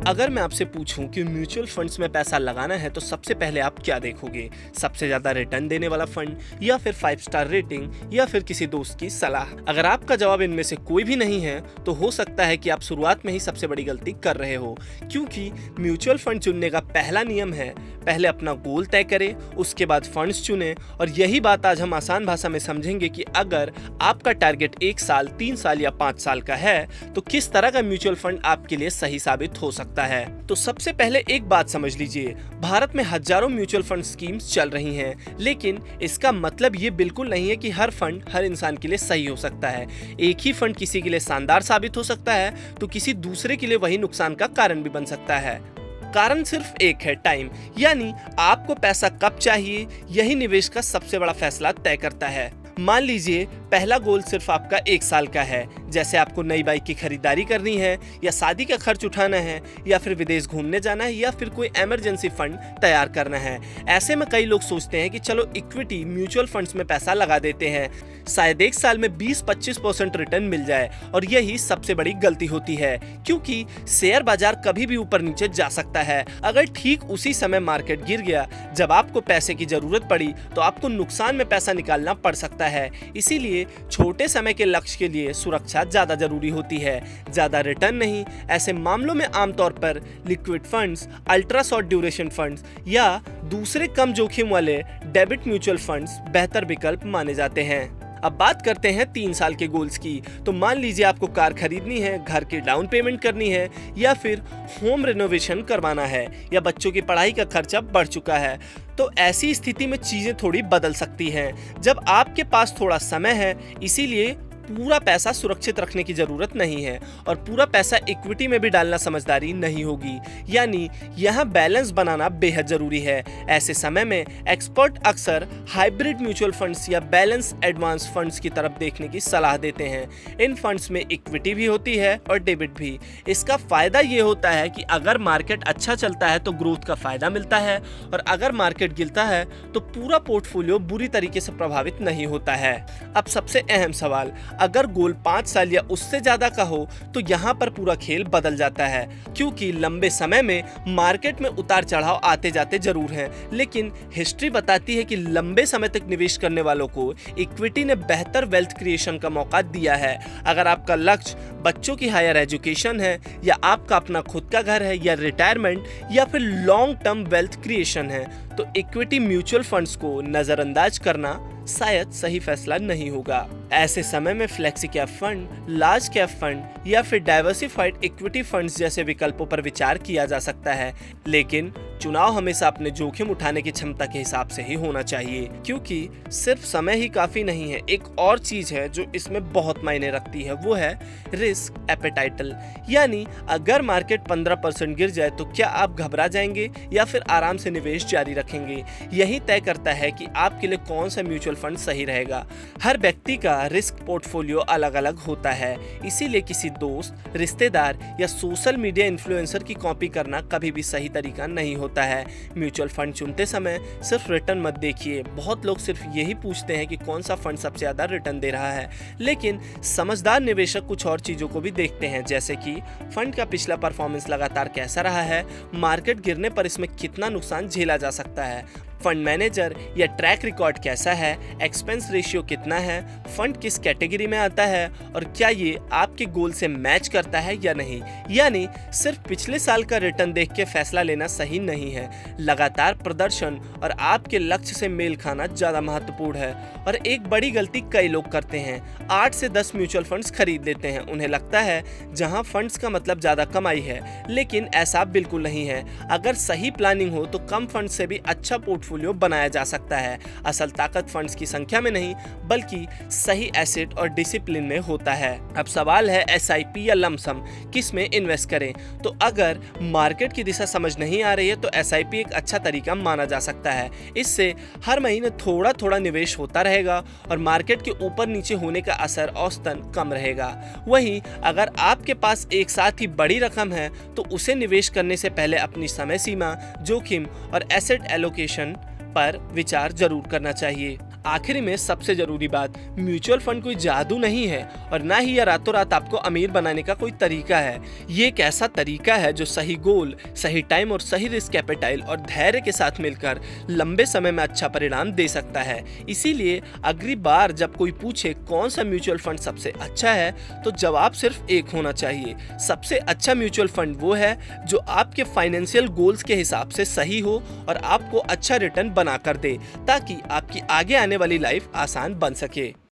अगर मैं आपसे पूछूं कि म्यूचुअल फंड्स में पैसा लगाना है तो सबसे पहले आप क्या देखोगे? सबसे ज्यादा रिटर्न देने वाला फंड, या फिर 5 स्टार रेटिंग, या फिर किसी दोस्त की सलाह? अगर आपका जवाब इनमें से कोई भी नहीं है तो हो सकता है कि आप शुरुआत में ही सबसे बड़ी गलती कर रहे हो, क्योंकि म्यूचुअल फंड चुनने का पहला नियम है पहले अपना गोल तय करें, उसके बाद फंड्स चुनें। और यही बात आज हम आसान भाषा में समझेंगे कि अगर आपका टारगेट 1 साल, 3 साल या 5 साल का है तो किस तरह का म्यूचुअल फंड आपके लिए सही साबित हो सकता है। तो सबसे पहले एक बात समझ लीजिए, भारत में हजारों म्यूचुअल फंड स्कीम्स चल रही हैं, लेकिन इसका मतलब ये बिल्कुल नहीं है कि हर फंड हर इंसान के लिए सही हो सकता है। एक ही फंड किसी के लिए शानदार साबित हो सकता है तो किसी दूसरे के लिए वही नुकसान का कारण भी बन सकता है। कारण सिर्फ एक है, टाइम। यानी आपको पैसा कब चाहिए, यही निवेश का सबसे बड़ा फैसला तय करता है। मान लीजिए पहला गोल सिर्फ आपका 1 साल का है, जैसे आपको नई बाइक की खरीदारी करनी है, या शादी का खर्च उठाना है, या फिर विदेश घूमने जाना है, या फिर कोई इमरजेंसी फंड तैयार करना है। ऐसे में कई लोग सोचते हैं कि चलो इक्विटी म्यूचुअल फंड्स में पैसा लगा देते हैं, शायद 1 साल में 20-25% रिटर्न मिल जाए। और यही सबसे बड़ी गलती होती है, क्योंकि शेयर बाजार कभी भी ऊपर नीचे जा सकता है। अगर ठीक उसी समय मार्केट गिर गया जब आपको पैसे की जरूरत पड़ी तो आपको नुकसान में पैसा निकालना पड़ सकता है। इसीलिए छोटे समय के लक्ष्य के लिए सुरक्षा ज्यादा जरूरी होती है, ज्यादा रिटर्न नहीं। ऐसे मामलों में आमतौर पर liquid funds, ultra short duration funds या दूसरे कम जोखिम वाले डेबिट म्यूचुअल फंड्स बेहतर विकल्प माने जाते हैं। अब बात करते हैं 3 साल के गोल्स की। तो मान लीजिए आपको कार खरीदनी है, घर की डाउन पेमेंट करनी है, या फिर होम रिनोवेशन करवाना है, या बच्चों की पढ़ाई का खर्चा बढ़ चुका है। तो ऐसी स्थिति में चीजें थोड़ी बदल सकती हैं जब आपके पास थोड़ा समय है। इसीलिए पूरा पैसा सुरक्षित रखने की जरूरत नहीं है और पूरा पैसा इक्विटी में भी डालना समझदारी नहीं होगी। यानी यहाँ बैलेंस बनाना बेहद जरूरी है। ऐसे समय में एक्सपर्ट अक्सर हाइब्रिड म्यूचुअल फंड्स या बैलेंस एडवांस फंड्स की तरफ देखने की सलाह देते हैं। इन फंड्स में इक्विटी भी होती है और डेबिट भी। इसका फायदा ये होता है कि अगर मार्केट अच्छा चलता है तो ग्रोथ का फायदा मिलता है, और अगर मार्केट गिरता है तो पूरा पोर्टफोलियो बुरी तरीके से प्रभावित नहीं होता है। अब सबसे अहम सवाल, अगर गोल 5 साल या उससे ज्यादा का हो तो यहाँ पर पूरा खेल बदल जाता है, क्योंकि लंबे समय में मार्केट में उतार चढ़ाव आते जाते जरूर हैं, लेकिन हिस्ट्री बताती है कि लंबे समय तक निवेश करने वालों को इक्विटी ने बेहतर वेल्थ क्रिएशन का मौका दिया है। अगर आपका लक्ष्य बच्चों की हायर एजुकेशन है, या आपका अपना खुद का घर है, या रिटायरमेंट, या फिर लॉन्ग टर्म वेल्थ क्रिएशन है, तो इक्विटी म्यूचुअल फंड्स को नजरअंदाज करना शायद सही फैसला नहीं होगा। ऐसे समय में flexi cap fund, large cap fund या फिर डाइवर्सिफाइड इक्विटी फंड्स जैसे विकल्पों पर विचार किया जा सकता है, लेकिन चुनाव हमेशा अपने जोखिम उठाने की क्षमता के हिसाब से ही होना चाहिए, क्योंकि सिर्फ समय ही काफी नहीं है। एक और चीज है जो इसमें बहुत मायने रखती है, वो है रिस्क एपेटाइटल। यानी अगर मार्केट 15% गिर जाए तो क्या आप घबरा जाएंगे या फिर आराम से निवेश जारी रखेंगे? यही तय करता है कि आपके लिए कौन सा म्यूचुअल फंड सही रहेगा। हर व्यक्ति का रिस्क पोर्टफोलियो अलग अलग होता है, इसीलिए किसी दोस्त, रिश्तेदार या सोशल मीडिया इन्फ्लुएंसर की कॉपी करना कभी भी सही तरीका नहीं होता है। म्यूचुअल फंड चुनते समय सिर्फ रिटर्न मत देखिए। बहुत लोग सिर्फ यही पूछते हैं कि कौन सा फंड सबसे ज्यादा रिटर्न दे रहा है, लेकिन समझदार निवेशक कुछ और चीजों को भी देखते हैं, जैसे कि फंड का पिछला परफॉर्मेंस लगातार कैसा रहा है, मार्केट गिरने पर इसमें कितना नुकसान झेला जा सकता है, फंड मैनेजर या ट्रैक रिकॉर्ड कैसा है, एक्सपेंस रेशियो कितना है, फंड किस कैटेगरी में आता है, और क्या ये आपके गोल से मैच करता है या नहीं। यानी सिर्फ पिछले साल का रिटर्न देख के फैसला लेना सही नहीं है। लगातार प्रदर्शन और आपके लक्ष्य से मेल खाना ज्यादा महत्वपूर्ण है। और एक बड़ी गलती कई लोग करते हैं, 8 से 10 म्यूचुअल फंड्स खरीद लेते हैं। उन्हें लगता है जहां फंड्स का मतलब ज्यादा कमाई है, लेकिन ऐसा बिल्कुल नहीं है। अगर सही प्लानिंग हो तो कम फंड से भी अच्छा पोर्टफोलियो बनाया जा सकता है। असल ताकत फंड्स की संख्या में नहीं, बल्कि सही एसेट और डिसिप्लिन में होता है। अब सवाल है एसआईपी या लमसम, किस में इन्वेस्ट करें? तो अगर मार्केट की दिशा समझ नहीं आ रही है तो एसआईपी एक अच्छा तरीका माना जा सकता है। इससे हर महीने थोड़ा थोड़ा निवेश होता रहेगा और मार्केट के ऊपर नीचे होने का असर औसतन कम रहेगा। वहीं अगर आपके पास एक साथ ही बड़ी रकम है तो उसे निवेश करने से पहले अपनी समय सीमा, जोखिम और एसेट एलोकेशन पर विचार जरूर करना चाहिए। आखिरी में सबसे जरूरी बात, म्यूचुअल फंड कोई जादू नहीं है और ना ही यह रातों रात आपको अमीर बनाने का कोई तरीका है। ये एक ऐसा तरीका है जो सही गोल, सही टाइम और सही रिस्क कैपिटल और धैर्य के साथ मिलकर लंबे समय में अच्छा परिणाम दे सकता है। इसीलिए अगली बार जब कोई पूछे कौन सा म्यूचुअल फंड सबसे अच्छा है, तो जवाब सिर्फ एक होना चाहिए, सबसे अच्छा म्यूचुअल फंड वो है जो आपके फाइनेंशियल गोल्स के हिसाब से सही हो और आपको अच्छा रिटर्न बना कर दे, ताकि आपकी आगे आने वाली लाइफ आसान बन सके।